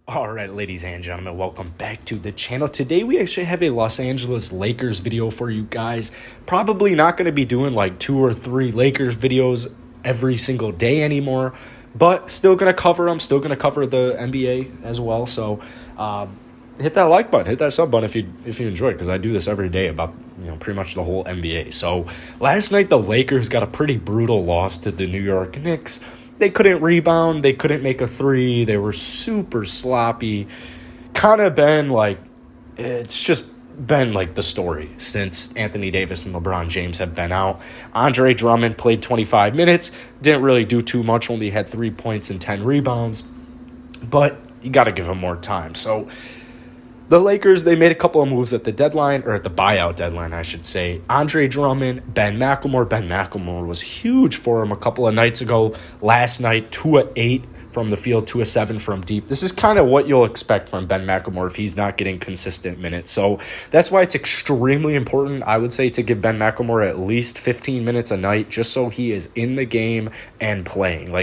All right, ladies and gentlemen, welcome back to the channel. Today we actually have a Los Angeles Lakers video for you guys. Probably not going to be doing like 2 or 3 Lakers videos every single day anymore, but still going to cover them, still going to cover the NBA as well. So hit that like button, hit that sub button if you enjoy it, because I do this every day about pretty much the whole NBA. So last night the Lakers got a pretty brutal loss to the New York Knicks. They couldn't rebound. They couldn't make a three. They were super sloppy. It's just been like the story since Anthony Davis and LeBron James have been out. Andre Drummond played 25 minutes. Didn't really do too much. Only had 3 points and 10 rebounds. But you got to give him more time. So the Lakers, they made a couple of moves at the deadline, or at the buyout deadline, I should say. Andre Drummond, Ben McLemore. Ben McLemore was huge for him a couple of nights ago. Last night, 2 of 8 from the field, 2 of 7 from deep. This is kind of what you'll expect from Ben McLemore if he's not getting consistent minutes. So that's why it's extremely important, I would say, to give Ben McLemore at least 15 minutes a night just so he is in the game and playing.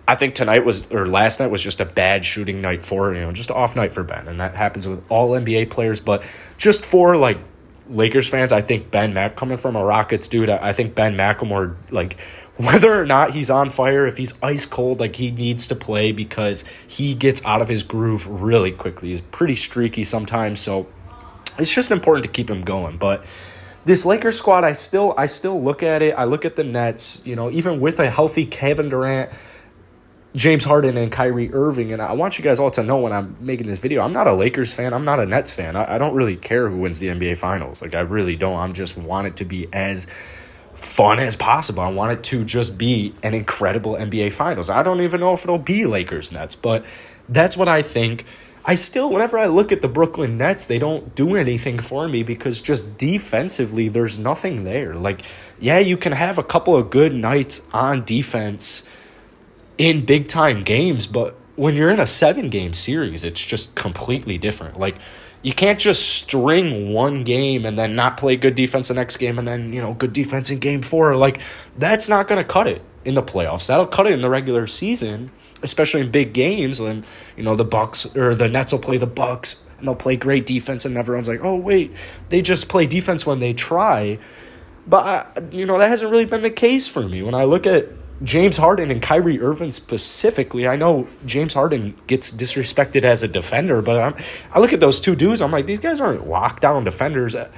I think last night was just a bad shooting night just an off night for Ben. And that happens with all NBA players. But just for, Lakers fans, I think coming from a Rockets dude, I think Ben McLemore, whether or not he's on fire, if he's ice cold, he needs to play because he gets out of his groove really quickly. He's pretty streaky sometimes. So it's just important to keep him going. But this Lakers squad, I still look at it. I look at the Nets, even with a healthy Kevin Durant, James Harden, and Kyrie Irving. And I want you guys all to know when I'm making this video, I'm not a Lakers fan. I'm not a Nets fan. I don't really care who wins the NBA Finals. I really don't. I just want it to be as fun as possible. I want it to just be an incredible NBA Finals. I don't even know if it'll be Lakers Nets, but that's what I think. Whenever I look at the Brooklyn Nets, they don't do anything for me because just defensively, there's nothing there. You can have a couple of good nights on defense in big-time games, but when you're in a 7-game series, it's just completely different. You can't just string one game and then not play good defense the next game and then, good defense in game 4. That's not going to cut it in the playoffs. That'll cut it in the regular season, especially in big games when, the Bucks or the Nets will play the Bucks and they'll play great defense and everyone's like, oh, wait, they just play defense when they try. But, that hasn't really been the case for me. When I look at James Harden and Kyrie Irving specifically, I know James Harden gets disrespected as a defender, but I look at those two dudes, I'm like, these guys aren't lockdown defenders. I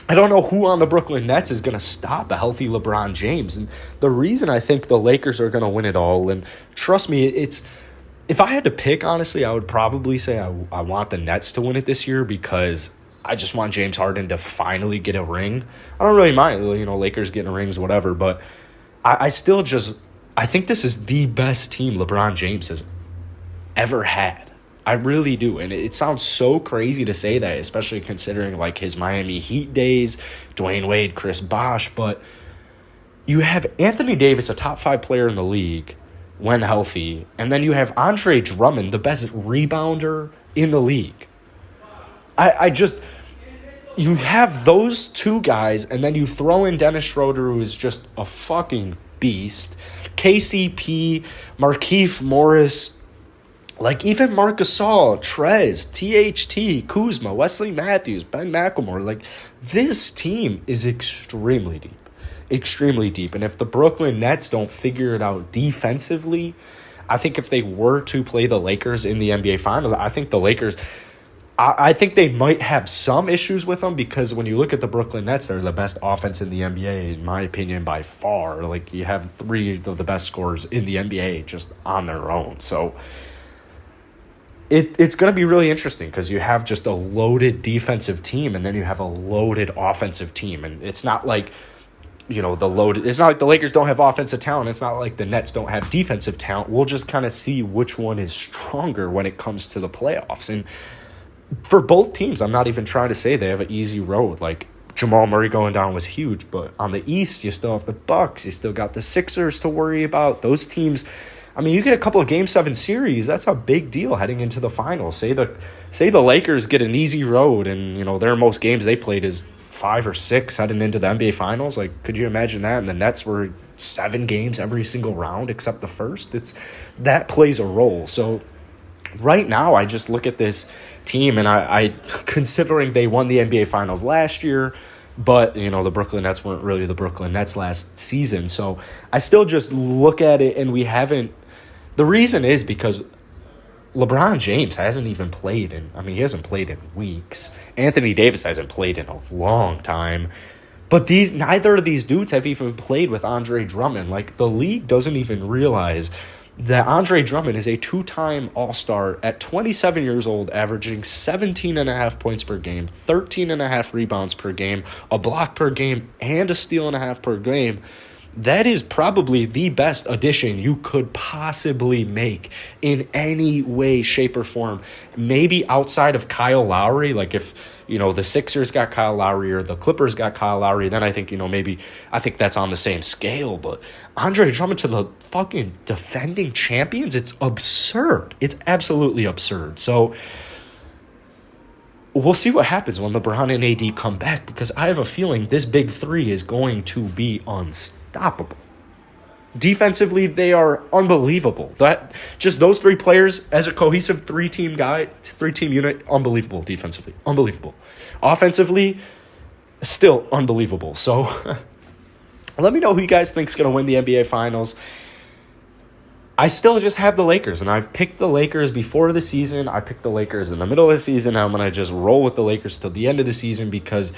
don't know who on the Brooklyn Nets is going to stop a healthy LeBron James. And the reason I think the Lakers are going to win it all, and trust me, if I had to pick, honestly, I would probably say I want the Nets to win it this year because I just want James Harden to finally get a ring. I don't really mind, Lakers getting rings, whatever, but I think this is the best team LeBron James has ever had. I really do. And it sounds so crazy to say that, especially considering his Miami Heat days, Dwayne Wade, Chris Bosh. But you have Anthony Davis, a top 5 player in the league when healthy. And then you have Andre Drummond, the best rebounder in the league. You have those two guys, and then you throw in Dennis Schroeder, who is just a fucking beast. KCP, Markieff Morris, even Marc Gasol, Trez, THT, Kuzma, Wesley Matthews, Ben McLemore. This team is extremely deep. Extremely deep. And if the Brooklyn Nets don't figure it out defensively, I think if they were to play the Lakers in the NBA Finals, I think the Lakers, I think they might have some issues with them because when you look at the Brooklyn Nets, they're the best offense in the NBA, in my opinion, by far. You have 3 of the best scorers in the NBA just on their own. So it's going to be really interesting because you have just a loaded defensive team and then you have a loaded offensive team. And it's not it's not like the Lakers don't have offensive talent. It's not like the Nets don't have defensive talent. We'll just kind of see which one is stronger when it comes to the playoffs. And for both teams, I'm not even trying to say they have an easy road. Jamal Murray going down was huge, but on the East, you still have the Bucks. You still got the Sixers to worry about. Those teams, you get a couple of Game 7 series. That's a big deal heading into the finals. Say the Lakers get an easy road and, their most games they played is 5 or 6 heading into the NBA Finals. Could you imagine that? And the Nets were 7 games every single round except the first. That plays a role. So right now, I just look at this team and I considering they won the NBA Finals last year, but, the Brooklyn Nets weren't really the Brooklyn Nets last season. So I still just look at it and we haven't. The reason is because LeBron James hasn't even played he hasn't played in weeks. Anthony Davis hasn't played in a long time. But neither of these dudes have even played with Andre Drummond. Like, the league doesn't even realize that Andre Drummond is a two-time All-Star at 27 years old, averaging 17.5 points per game, 13.5 rebounds per game, a block per game, and a steal and a half per game. That is probably the best addition you could possibly make in any way, shape, or form. Maybe outside of Kyle Lowry, like if, the Sixers got Kyle Lowry or the Clippers got Kyle Lowry, then I think, I think that's on the same scale. But Andre Drummond to the fucking defending champions, it's absurd. It's absolutely absurd. So we'll see what happens when LeBron and AD come back, because I have a feeling this big three is going to be unstoppable. Defensively, they are unbelievable. Just those three players as a cohesive three-team unit, unbelievable defensively. Unbelievable. Offensively, still unbelievable. So let me know who you guys think is going to win the NBA Finals. I still just have the Lakers, and I've picked the Lakers before the season. I picked the Lakers in the middle of the season. I'm going to just roll with the Lakers till the end of the season, because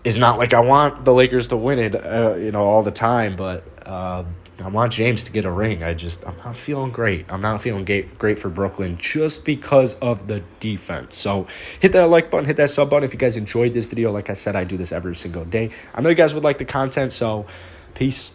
it's not like I want the Lakers to win it, all the time, but I want James to get a ring. I'm not feeling great. I'm not feeling great for Brooklyn just because of the defense. So hit that like button, hit that sub button if you guys enjoyed this video. Like I said, I do this every single day. I know you guys would like the content, so peace.